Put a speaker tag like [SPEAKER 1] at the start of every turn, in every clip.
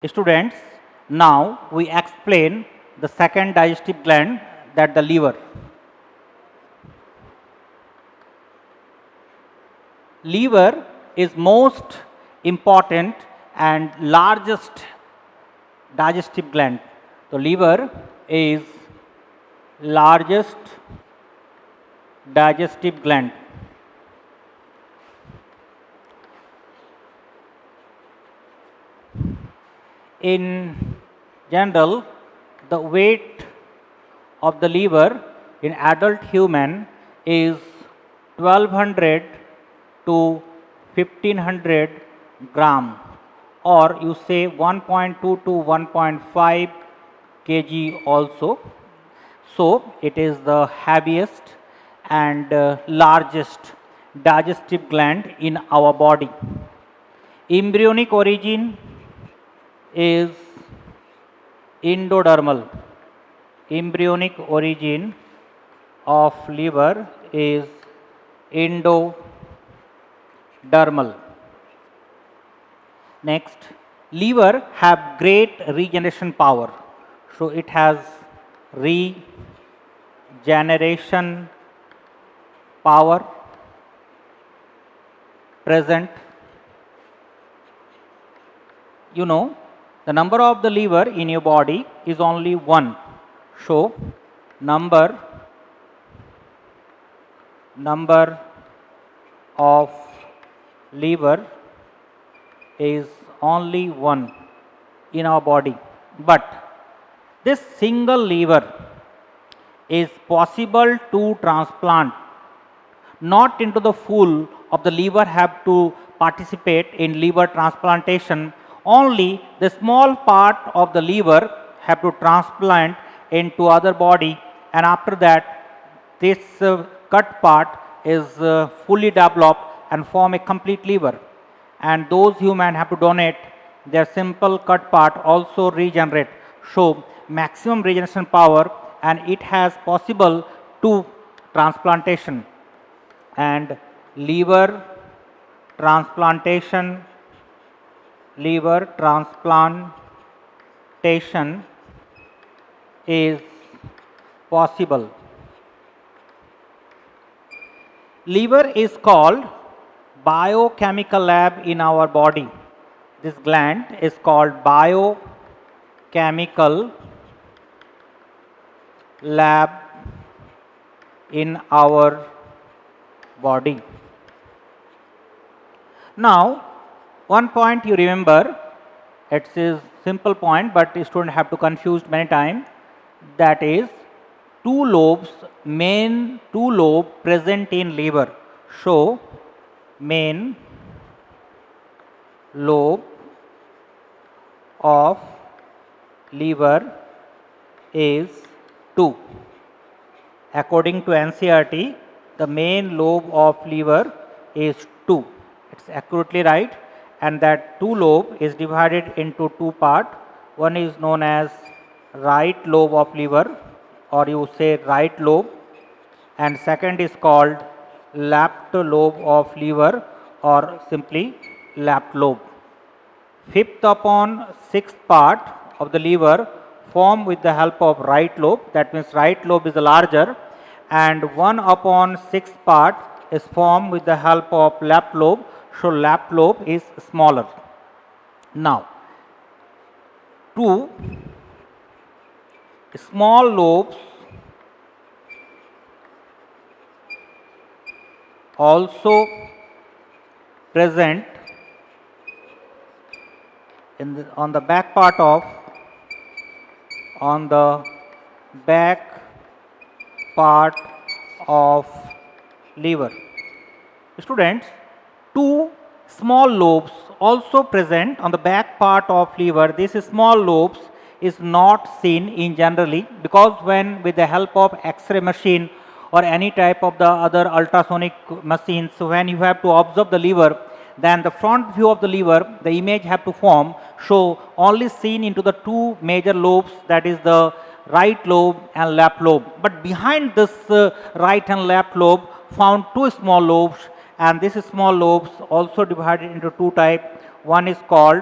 [SPEAKER 1] Students, now we explain the second digestive gland, that the liver. Liver is most important and largest digestive gland. The liver is largest digestive gland. In general, the weight of the liver in adult human is 1200 to 1500 gram, or you say 1.2 to 1.5 kg also. So, it is the heaviest and largest digestive gland in our body. Embryonic origin is endodermal. Embryonic origin of liver is endodermal. Next, liver have great regeneration power. So, it has regeneration power present. You know, the number of the liver in your body is only one. So, number of liver is only one in our body, but this single liver is possible to transplant. Not into the full of the liver have to participate in liver transplantation, only the small part of the liver have to transplant into other body, and after that this cut part is fully developed and form a complete liver, and those human have to donate their simple cut part also regenerate, show maximum regeneration power, and it has possible to transplantation. And liver transplantation is possible. Liver is called biochemical lab in our body. This gland is called biochemical lab in our body. Now, one point you remember, it is simple point, but student have to confuse many times. That is, two lobes, main two lobe present in liver. So, main lobe of liver is 2. According to NCERT, the main lobe of liver is 2. It's accurately right, and that 2 lobe is divided into 2 part. One is known as right lobe of liver, or you say right lobe, and second is called left lobe of liver, or simply left lobe. Fifth upon sixth part of the liver form with the help of right lobe, that means right lobe is larger, and 1 upon sixth part is formed with the help of left lobe, so left lobe is smaller. Now, 2 small lobes also present in on the back part of liver. Students, 2 small lobes also present on the back part of liver. These small lobes is not seen in generally, because when with the help of X-ray machine or any type of the other ultrasonic machines, so when you have to observe the liver, then the front view of the liver, the image have to form, so only seen into the 2 major lobes, that is the right lobe and left lobe. But behind this right and left lobe found 2 small lobes, and these small lobes also divided into 2 types. One is called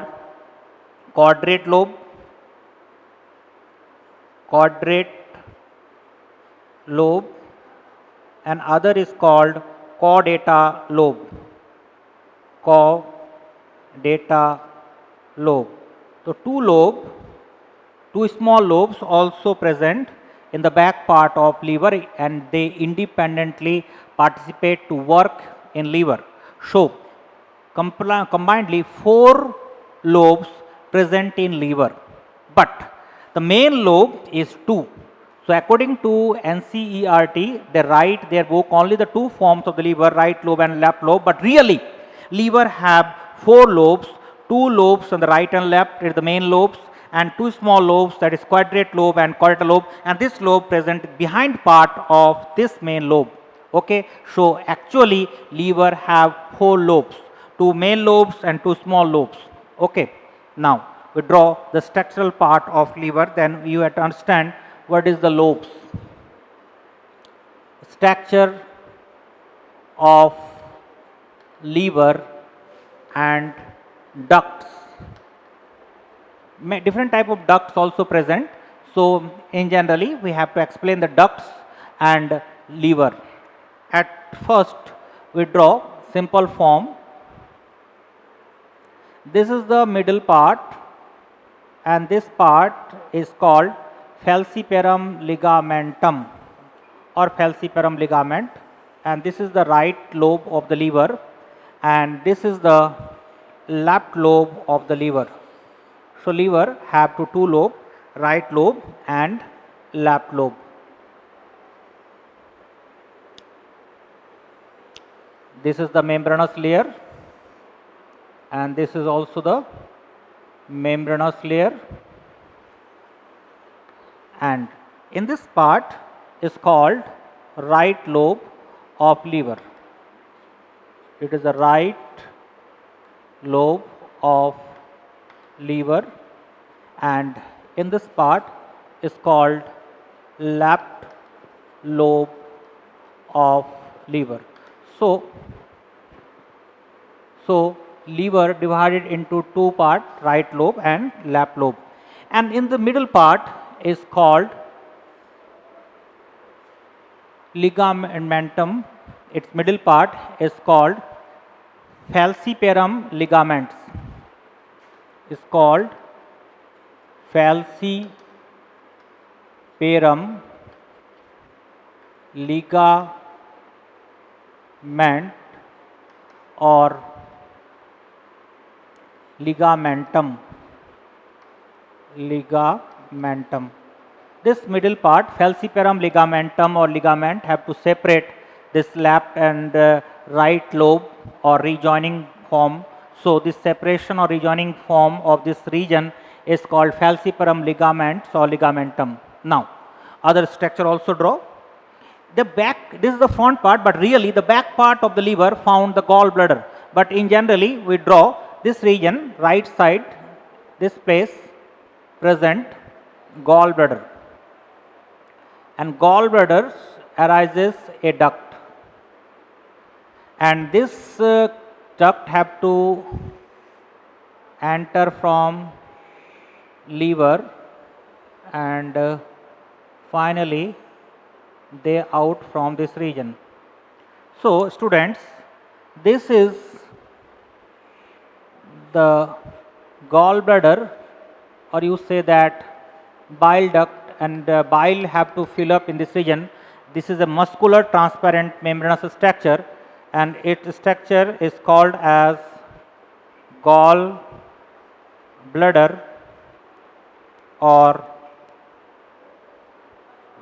[SPEAKER 1] quadrate lobe, quadrate lobe, and other is called caudata lobe, caudata lobe. So two small lobes also present in the back part of liver, and they independently participate to work in liver. So combinedly 4 lobes present in liver, but the main lobe is 2. So according to NCERT, they write their book only the two forms of the liver, right lobe and left lobe, but really liver have 4 lobes, 2 lobes on the right and left is the main lobes, and 2 small lobes, that is quadrate lobe and caudate lobe, and this lobe present behind part of this main lobe. Okay, so actually liver have 4 lobes, 2 main lobes and 2 small lobes. Okay, now we draw the structural part of liver, then you have to understand what is the lobes. Structure of liver and ducts. Different type of ducts also present. So in generally we have to explain the ducts and liver. At first we draw simple form. This is the middle part, and this part is called falciparum ligamentum or falciparum ligament, and this is the right lobe of the liver, and this is the left lobe of the liver. So liver have two lobe, right lobe and left lobe. This is the membranous layer, and this is also the membranous layer, and in this part is called right lobe of liver. It is the right lobe of liver, and in this part is called left lobe of liver. So liver divided into two parts, right lobe and left lobe, and in the middle part is called ligamentum. Its middle part is called falciparum ligaments. Is called falciparum ligament or ligamentum. This middle part, falciparum ligamentum or ligament, have to separate this left and right lobe or rejoining form. So this separation or rejoining form of this region is called falciparum ligaments or ligamentum. Now other structure also draw. The back, this is the front part, but really the back part of the liver found the gallbladder, but in generally we draw this region, right side, this place present gallbladder, and gallbladder arises a duct, and this duct have to enter from liver, and finally they out from this region. So students, this is the gallbladder, or you say that bile duct, and bile have to fill up in this region. This is a muscular transparent membranous structure, and its structure is called as gallbladder or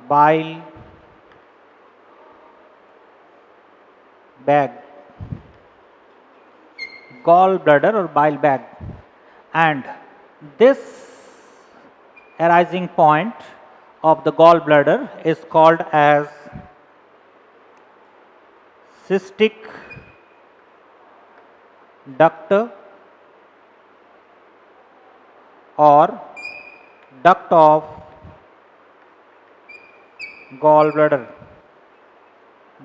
[SPEAKER 1] bile bag. Gallbladder or bile bag, and this arising point of the gallbladder is called as cystic duct or duct of gallbladder,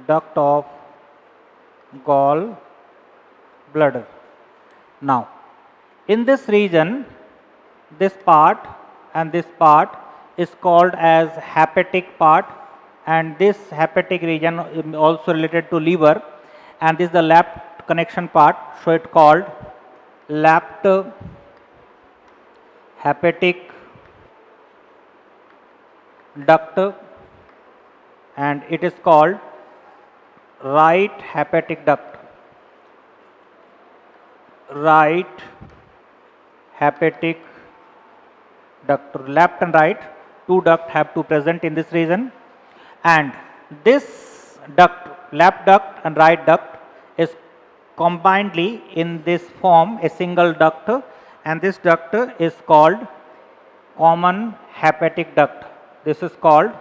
[SPEAKER 1] duct of gallbladder. Now in this region this part and this part is called as hepatic part, and this hepatic region is also related to liver, and this is the left connection part, so it called left hepatic duct, and it is called right hepatic duct. Right hepatic duct, left and right, two ducts have to present in this region, and this duct, left duct and right duct, is combinedly in this form a single duct, and this duct is called common hepatic duct. This is called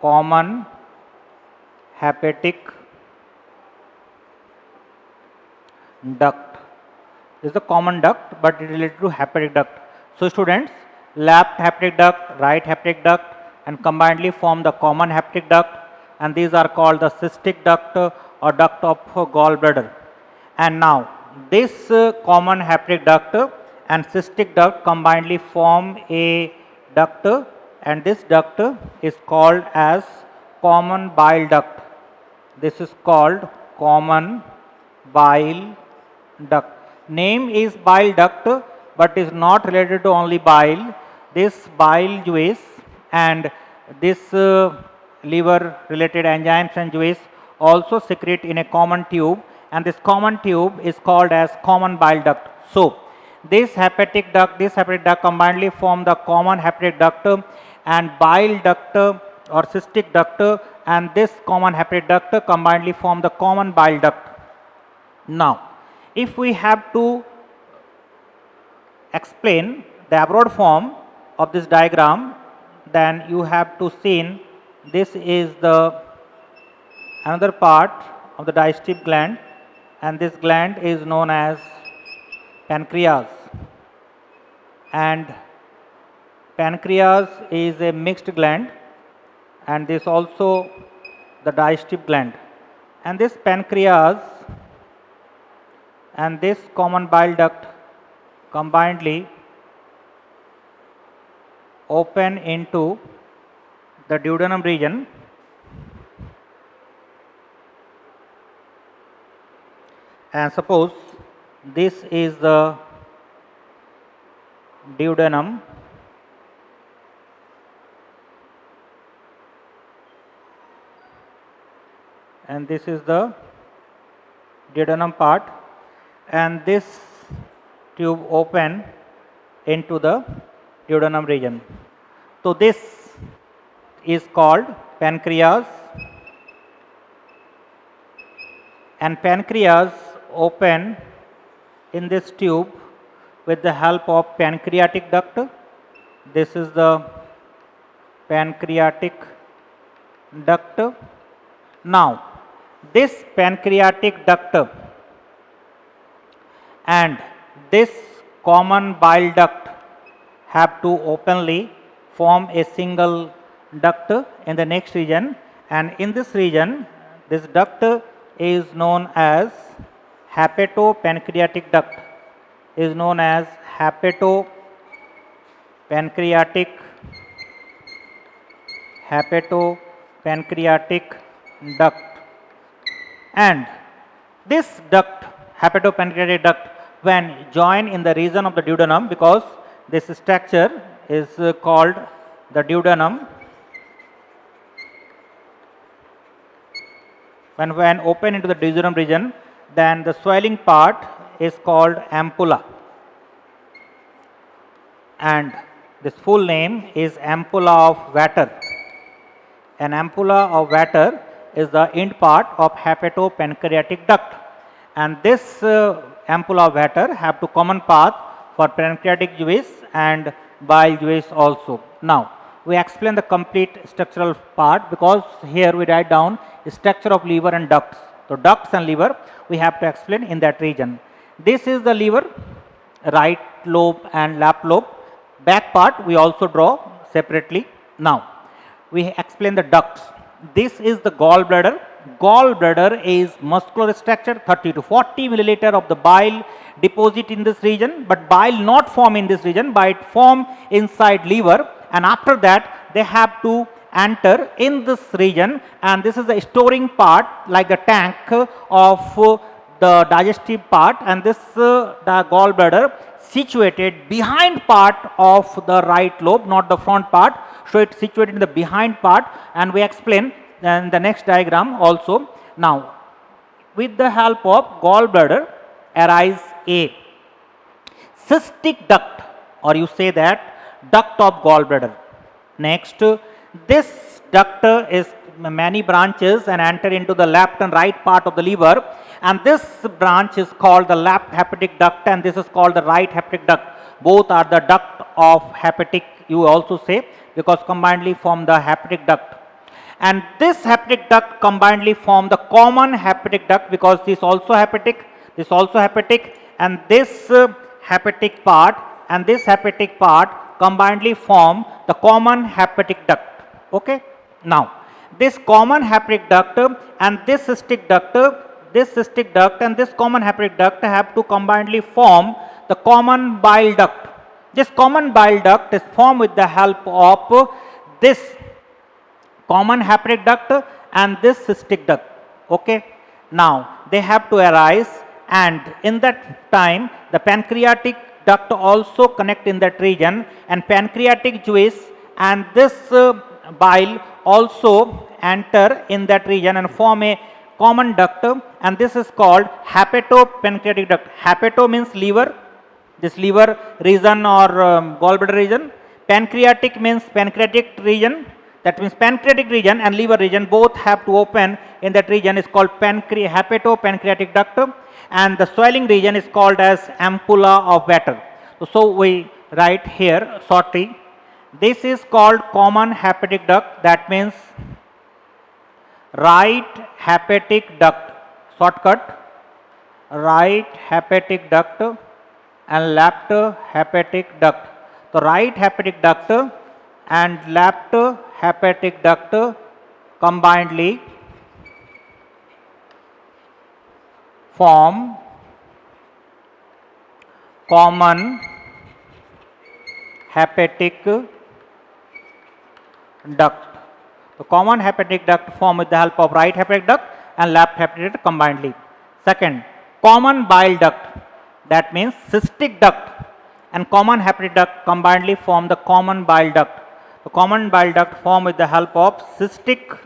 [SPEAKER 1] common hepatic duct. This is a common duct, but it is related to hepatic duct. So students, left hepatic duct, right hepatic duct, and combinedly form the common hepatic duct, and these are called the cystic duct or duct of gallbladder. And now this common hepatic duct and cystic duct combinedly form a duct, and this duct is called as common bile duct. This is called common bile duct. Name is bile duct, but is not related to only bile. This bile juice and this liver related enzymes and juice also secrete in a common tube, and this common tube is called as common bile duct. So this hepatic duct combinedly form the common hepatic duct and bile duct or cystic duct, and this common hepatic duct combinedly form the common bile duct. Now if we have to explain the abroad form of this diagram, then you have to see this is the another part of the digestive gland, and this gland is known as pancreas, and pancreas is a mixed gland, and this also the digestive gland, and this pancreas and this common bile duct combinedly open into the duodenum region, and suppose this is the duodenum, and this is the duodenum part, and this tube open into the duodenum region. So this is called pancreas, and pancreas open in this tube with the help of pancreatic duct. This is the pancreatic duct. Now this pancreatic duct and this common bile duct have to openly form a single duct in the next region, and in this region this duct is known as hepatopancreatic duct, is known as hepatopancreatic duct, and this duct, hepatopancreatic duct, when joined in the region of the duodenum, because this structure is called the duodenum, when open into the duodenum region, then the swelling part is called ampulla, and this full name is ampulla of Vater. An ampulla of Vater is the end part of hepatopancreatic duct, and this ampulla of Vater have two common path for pancreatic juice and bile juice also. Now we explain the complete structural part, because here we write down the structure of liver and ducts. So ducts and liver we have to explain in that region. This is the liver, right lobe and left lobe. Back part we also draw separately. Now we explain the ducts. This is the gallbladder, gallbladder is muscular structure, 30 to 40 milliliter of the bile deposit in this region, but bile not form in this region, but it form inside liver, and after that they have to enter in this region, and this is the storing part like the tank of the digestive part, and this the gallbladder situated behind part of the right lobe, not the front part. So it's situated in the behind part, and we explain in the next diagram also. Now, with the help of gallbladder arise a cystic duct, or you say that duct of gallbladder. Next, this duct is many branches and enter into the left and right part of the liver, and this branch is called the left hepatic duct, and this is called the right hepatic duct. Both are the duct of hepatic, you also say, because combinedly form the hepatic duct. And this hepatic duct combinedly form the common hepatic duct, because this also hepatic, and this hepatic part and this hepatic part combinedly form the common hepatic duct. Okay. Now, this common hepatic duct and this cystic duct and this common hepatic duct have to combinedly form the common bile duct. This common bile duct is formed with the help of this common hepatic duct and this cystic duct. Okay. Now, they have to arise, and in that time the pancreatic duct also connect in that region, and pancreatic juice and this bile also enter in that region and form a common duct, and this is called hepatopancreatic duct. Hepato means liver, this liver region or gallbladder region. Pancreatic means pancreatic region, that means pancreatic region and liver region both have to open in that region is called hepatopancreatic duct, and the swelling region is called as ampulla of Vater. So we write here shortly, this is called common hepatic duct, that means right hepatic duct, shortcut, right hepatic duct and left hepatic duct. So right hepatic duct and left hepatic duct combinedly form common hepatic duct. The common hepatic duct form with the help of right hepatic duct and left hepatic duct combinedly. Second, common bile duct, that means cystic duct and common hepatic duct combinedly form the common bile duct. The common bile duct form with the help of cystic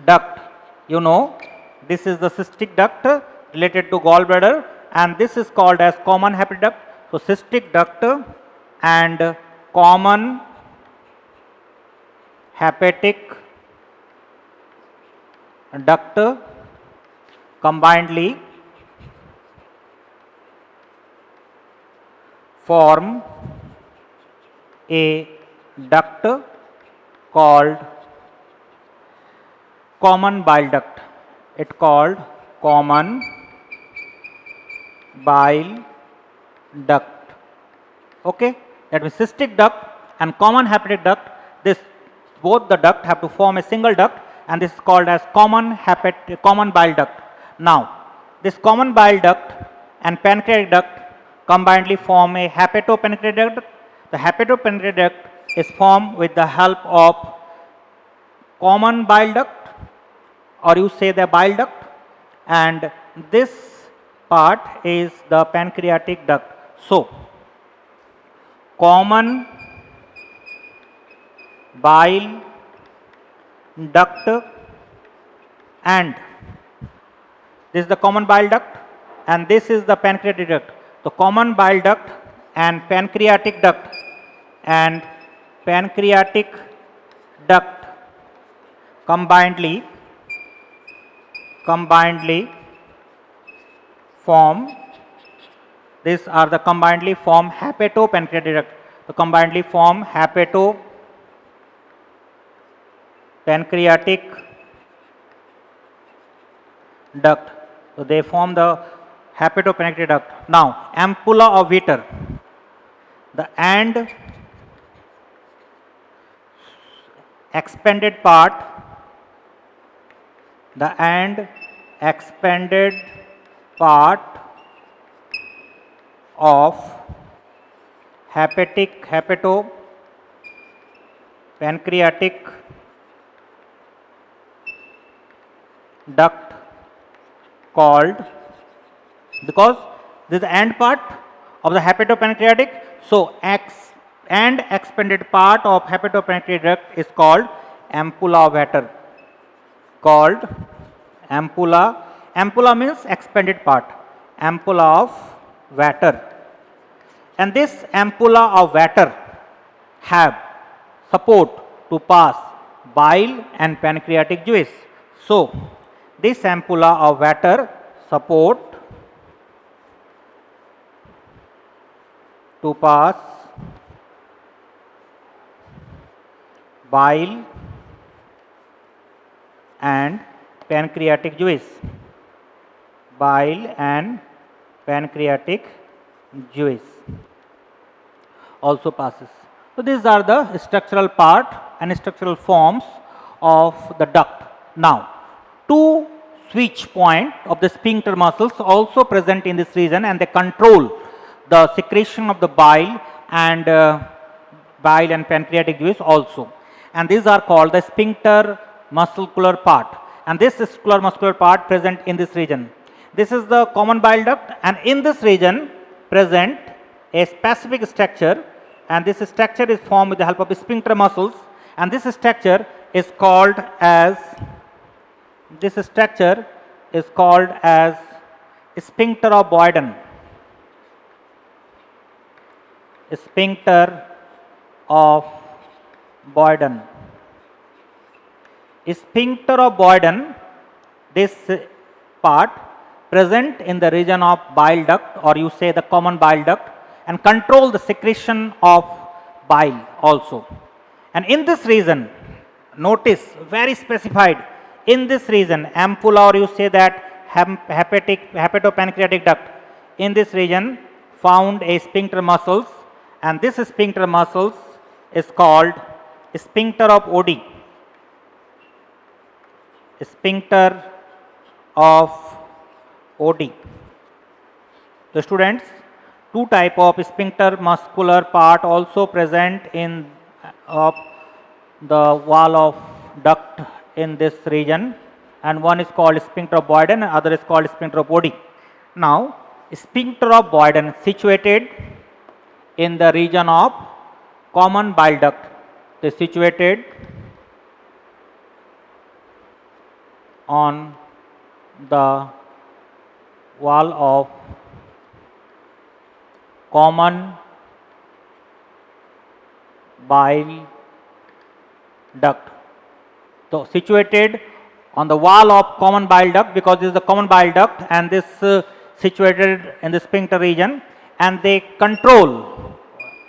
[SPEAKER 1] duct. You know, this is the cystic duct related to gallbladder, and this is called as common hepatic duct. So cystic duct and common hepatic duct combinedly form a duct called common bile duct. It called common bile duct. Okay, that means cystic duct and common hepatic duct, this both the duct have to form a single duct, and this is called as common bile duct. Now, this common bile duct and pancreatic duct combinedly form a hepatopancreatic duct. The hepatopancreatic duct is formed with the help of common bile duct, or you say the bile duct, and this part is the pancreatic duct. So, common bile duct and this is the common bile duct and this is the pancreatic duct. So, common bile duct and pancreatic duct combinedly form, these are the combinedly form hepatopancreatic duct. So, combinedly form hepatopancreatic duct. So, they form the hepatopancreatic duct. Now, ampulla of Vater, the end expanded part the and expanded part of hepatopancreatic duct called, because this is the end part of the hepatopancreatic, so and expanded part of hepatopancreatic duct is called ampulla of Vater. Called ampulla. Ampulla means expanded part. Ampulla of Vater. And this ampulla of Vater have support to pass bile and pancreatic juice. So, this ampulla of Vater support to pass bile and pancreatic juice. Bile and pancreatic juice also passes. So, these are the structural part and structural forms of the duct. Now, two switch point of the sphincter muscles also present in this region, and they control the secretion of the bile and pancreatic juice also, and these are called the sphincter muscular part, and this sphincter muscular part present in this region. This is the common bile duct, and in this region present a specific structure, and this structure is formed with the help of sphincter muscles, and this structure is called as sphincter of Boyden. Sphincter of Boyden. Sphincter of Boyden, this part present in the region of bile duct, or you say the common bile duct, and control the secretion of bile also. And in this region, notice very specified, in this region ampulla, or you say that hepatopancreatic duct, in this region found a sphincter muscles, and this sphincter muscles is called sphincter of Oddi. Sphincter of Oddi. The students, two type of sphincter muscular part also present in the wall of duct in this region, and one is called sphincter of Boyden and other is called sphincter of Oddi. Now, sphincter of Boyden situated in the region of common bile duct. They situated on the wall of common bile duct. So, situated on the wall of common bile duct, because this is the common bile duct, and this situated in the sphincter region, and they control,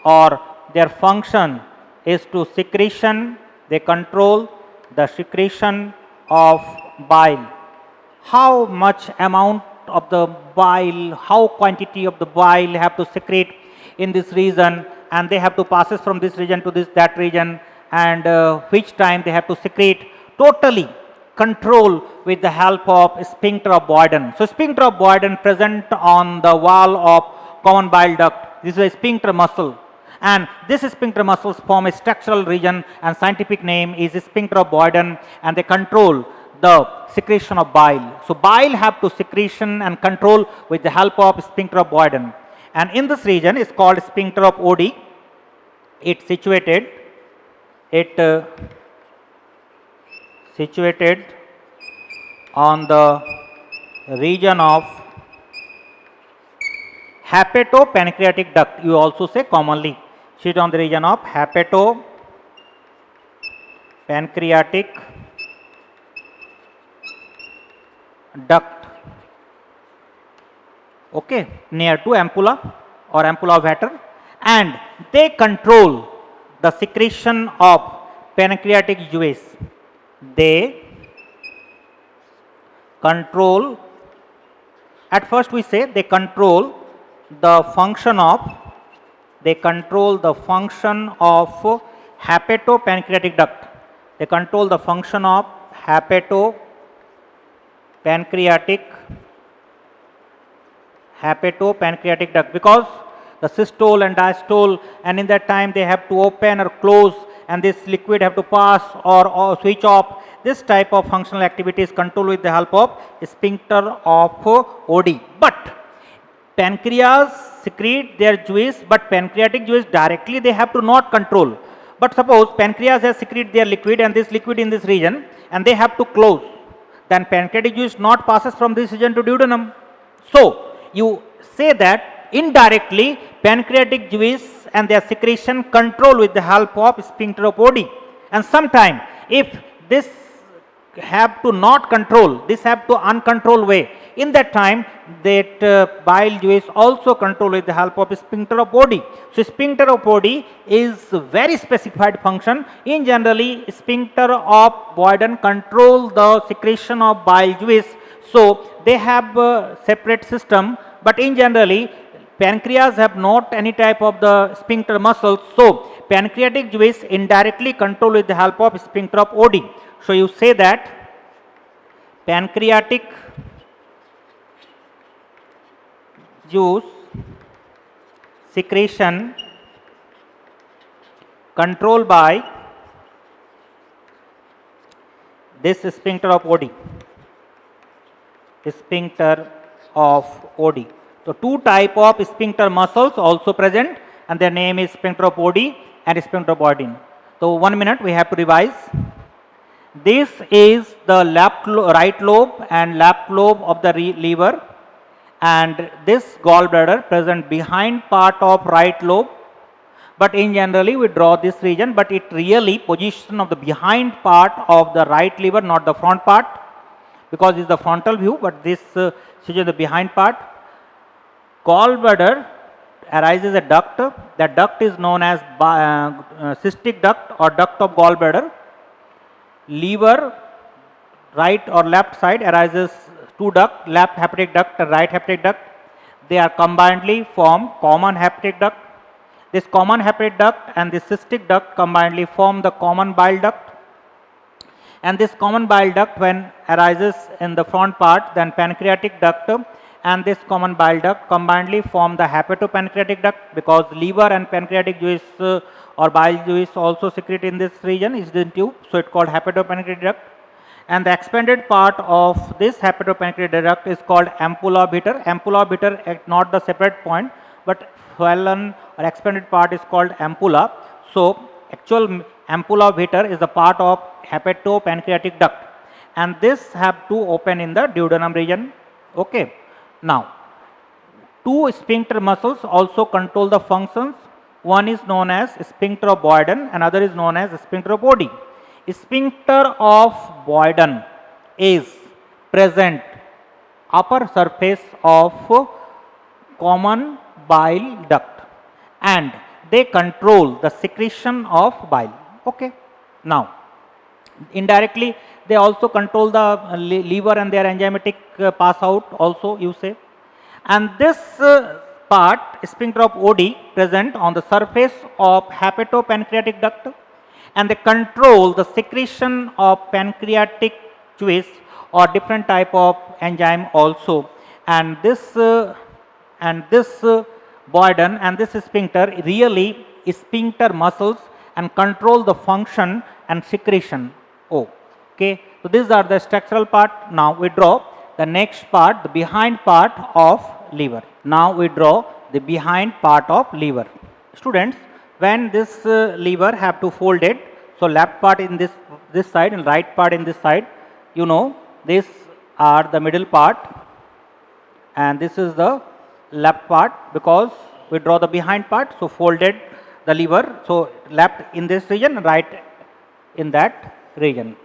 [SPEAKER 1] or their function is to secretion, they control the secretion of bile. How much amount of the bile, how quantity of the bile have to secrete in this region, and they have to passes from this region to that region, and which time they have to secrete, totally control with the help of sphincter of Boyden. So, sphincter of Boyden present on the wall of common bile duct. This is a sphincter muscle, and this sphincter muscles form a structural region, and scientific name is sphincter of Boyden, and they control the secretion of bile. So, bile have to secretion and control with the help of sphincter of Boyden, and in this region is called sphincter of Oddi. It situated on the region of hepatopancreatic duct. You also say commonly, sit on the region of hepatopancreatic duct, okay, near to ampulla or ampulla of Vater, and they control the secretion of pancreatic juice. They control, at first we say they control the function of hepatopancreatic duct. They control the function of hepatopancreatic pancreatic hepatopancreatic duct, because the systole and diastole, and in that time they have to open or close, and this liquid have to pass or switch off. This type of functional activity is controlled with the help of sphincter of OD. But pancreas secrete their juice, but pancreatic juice directly they have to not control. But suppose pancreas has secrete their liquid and this liquid in this region, and they have to close, then pancreatic juice not passes from this region to duodenum. So you say that indirectly pancreatic juice and their secretion control with the help of sphincter of OD. And sometime if this have to not control, this have to uncontrolled way, in that time that bile juice also control with the help of sphincter of OD. So sphincter of OD is very specified function. In generally sphincter of Boyden control the secretion of bile juice. So they have a separate system, but in generally pancreas have not any type of the sphincter muscles. So pancreatic juice indirectly control with the help of sphincter of OD. So you say that pancreatic juice secretion controlled by this sphincter of OD. Sphincter of OD. So two type of sphincter muscles also present, and their name is sphincter of OD and sphincter of Boyden. So 1 minute we have to revise. This is the right lobe and left lobe of the liver, and this gallbladder present behind part of right lobe. But in generally we draw this region, but it really position of the behind part of the right liver, not the front part, because it is the frontal view, but this is the behind part. Gallbladder arises a duct. That duct is known as cystic duct or duct of gallbladder. Liver right or left side arises two duct, left hepatic duct and right hepatic duct. They are combinedly form common hepatic duct. This common hepatic duct and this cystic duct combinedly form the common bile duct. And this common bile duct when arises in the front part, then pancreatic duct and this common bile duct combinedly form the hepatopancreatic duct, because liver and pancreatic juice or bile juice also secrete in this region is the tube, so it called hepatopancreatic duct. And the expanded part of this hepatopancreatic duct is called ampulla of Bitter. Ampulla of Bitter at not the separate point, but swollen or expanded part is called ampulla. So actual ampulla of Bitter is the part of hepatopancreatic duct, and this have to open in the duodenum region. Okay. Now, two sphincter muscles also control the functions. One is known as sphincter of Boyden, another is known as sphincter of OD. Sphincter of Boyden is present upper surface of common bile duct, and they control the secretion of bile. Okay. Now, indirectly they also control the liver and their enzymatic pass out also, you say. And this part sphincter of OD present on the surface of hepatopancreatic duct, and they control the secretion of pancreatic juice or different type of enzyme also. And this Boyden and this sphincter really sphincter muscles and control the function and secretion. Okay. So these are the structural part. Now we draw the next part, the behind part of liver. Now we draw the behind part of liver. Students, when this liver have to fold it, so left part in this side and right part in this side, you know, these are the middle part and this is the left part, because we draw the behind part. So folded the liver, so left in this region, right in that region,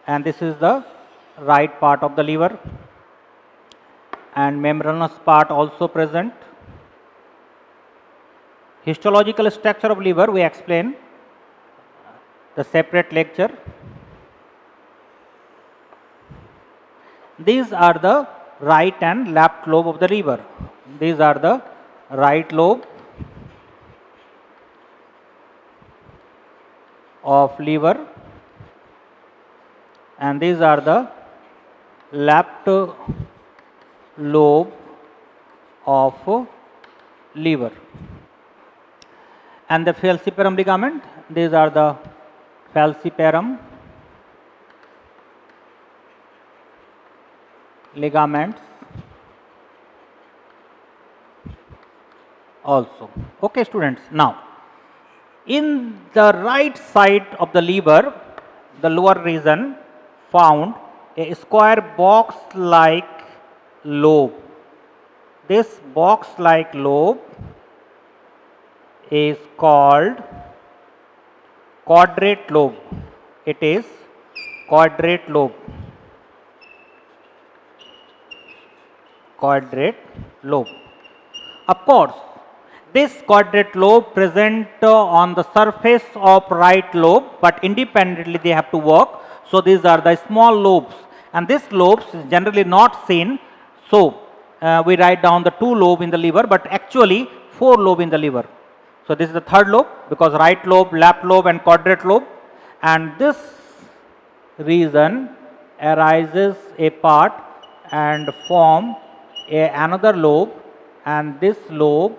[SPEAKER 1] and this is the right part of the liver, and membranous part also present. Histological structure of liver we explain the separate lecture. These are the right and left lobe of the liver. These are the right lobe of liver, and these are the left lobe of liver. And the falciparum ligament, these are the falciparum ligaments also. Okay, students. Now, in the right side of the liver, the lower region, found a square box like lobe. This box like lobe is called quadrate lobe. It is quadrate lobe. Quadrate lobe. Of course, this quadrate lobe present on the surface of right lobe, but independently they have to work. So these are the small lobes, and these lobes is generally not seen. So we write down the 2 lobe in the liver, but actually 4 lobe in the liver. So this is the third lobe, because right lobe, left lobe and quadrate lobe, and this region arises a part and form another lobe, and this lobe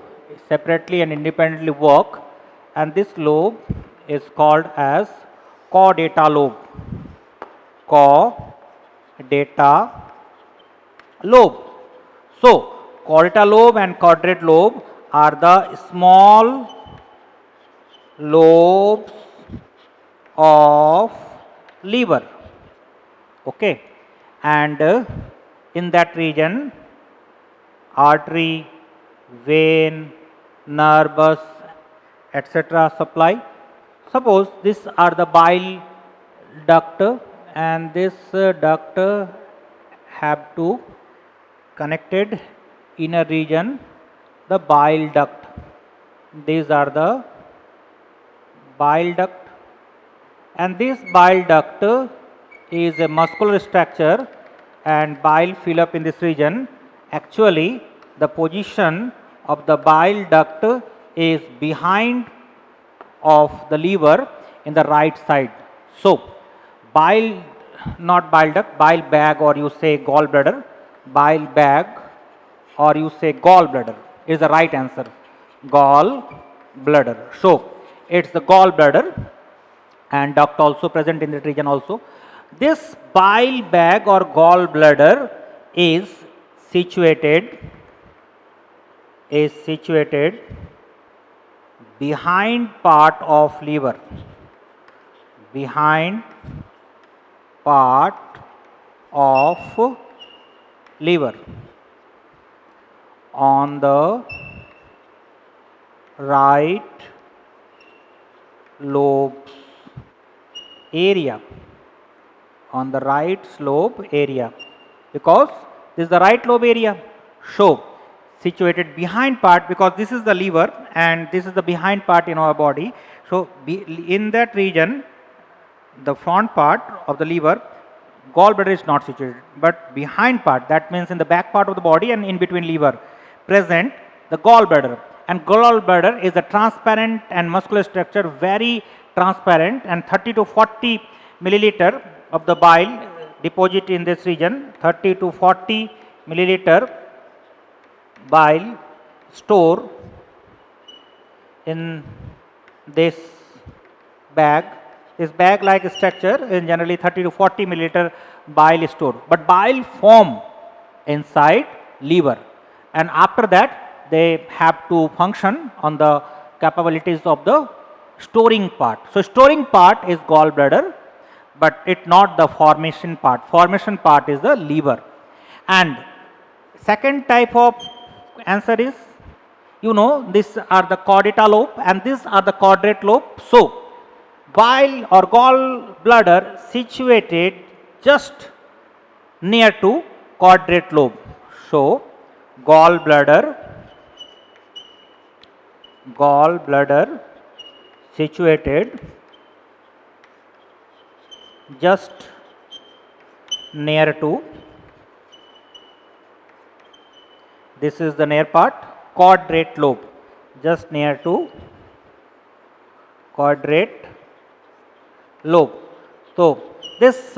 [SPEAKER 1] separately and independently work, and this lobe is called as caudata lobe. Caudata lobe. So caudata lobe and quadrate lobe are the small lobes of liver. Okay, and in that region, artery, vein, nervous, etc. supply. Suppose these are the bile duct, and this duct have to connected inner region, the bile duct. These are the bile duct, and this bile duct is a muscular structure, and bile fill up in this region. Actually, the position of the bile duct is behind of the liver in the right side. So bile, not bile duct, bile bag, or you say gallbladder, bile bag, or you say gallbladder is the right answer. Gallbladder. So it's the gallbladder, and duct also present in that region also. This bile bag or gallbladder is situated behind part of liver, behind part of liver, on the right lobe area, on the right lobe area, because this is the right lobe area. So situated behind part, because this is the liver and this is the behind part in our body. So in that region, the front part of the liver, gallbladder is not situated, but behind part, that means in the back part of the body and in between liver, present the gallbladder. And gallbladder is a transparent and muscular structure, very transparent, and 30 to 40 milliliter of the bile deposit in this region. 30 to 40 milliliter bile store in this bag. This bag like structure is generally 30 to 40 milliliter bile store, but bile form inside liver, and after that they have to function on the capabilities of the storing part. So storing part is gallbladder, but it not the formation part. Formation part is the liver. And second type of answer is, you know, these are the caudata lobe and these are the quadrate lobe. So bile or gallbladder situated just near to quadrate lobe. So gallbladder situated just near to, this is the near part, quadrate lobe, just near to quadrate lobe. So this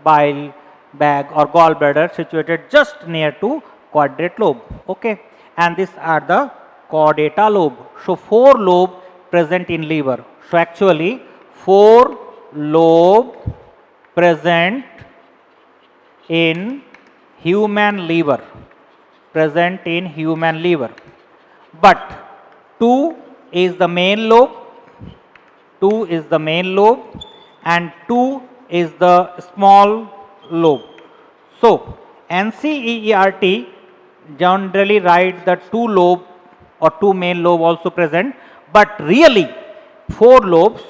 [SPEAKER 1] bile bag or gallbladder situated just near to quadrate lobe. Okay, and these are the chordata lobe. So 4 lobe present in liver. So actually 4 lobe present in human liver, present in human liver, but 2 is the main lobe, 2 is the main lobe and 2 is the small lobe. So NCERT generally writes the 2 lobe or 2 main lobe also present, but really 4 lobes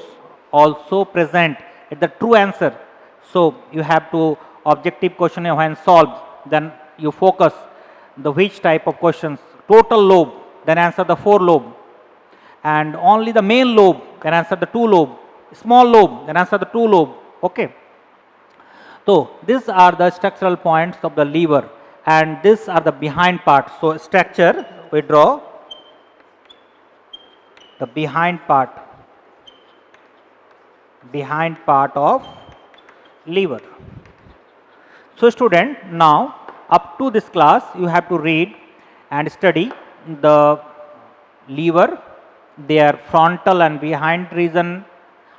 [SPEAKER 1] also present. It's the true answer. So you have to objective question when solved, then you focus the which type of questions. Total lobe, then answer the 4 lobe, and only the main lobe can answer the 2 lobe, small lobe can answer the 2 lobe. Okay. So these are the structural points of the liver, and these are the behind part. So structure, we draw the behind part of liver. So student, now up to this class you have to read and study the liver, their frontal and behind region,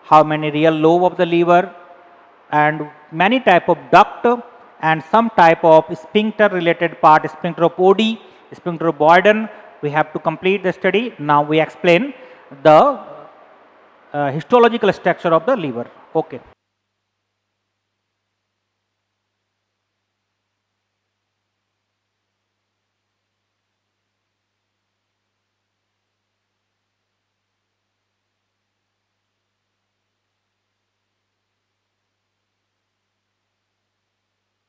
[SPEAKER 1] how many real lobe of the liver, and many type of duct and some type of sphincter related part, sphincter of Oddi, sphincter of Boyden. We have to complete the study. Now we explain the histological structure of the liver. Okay.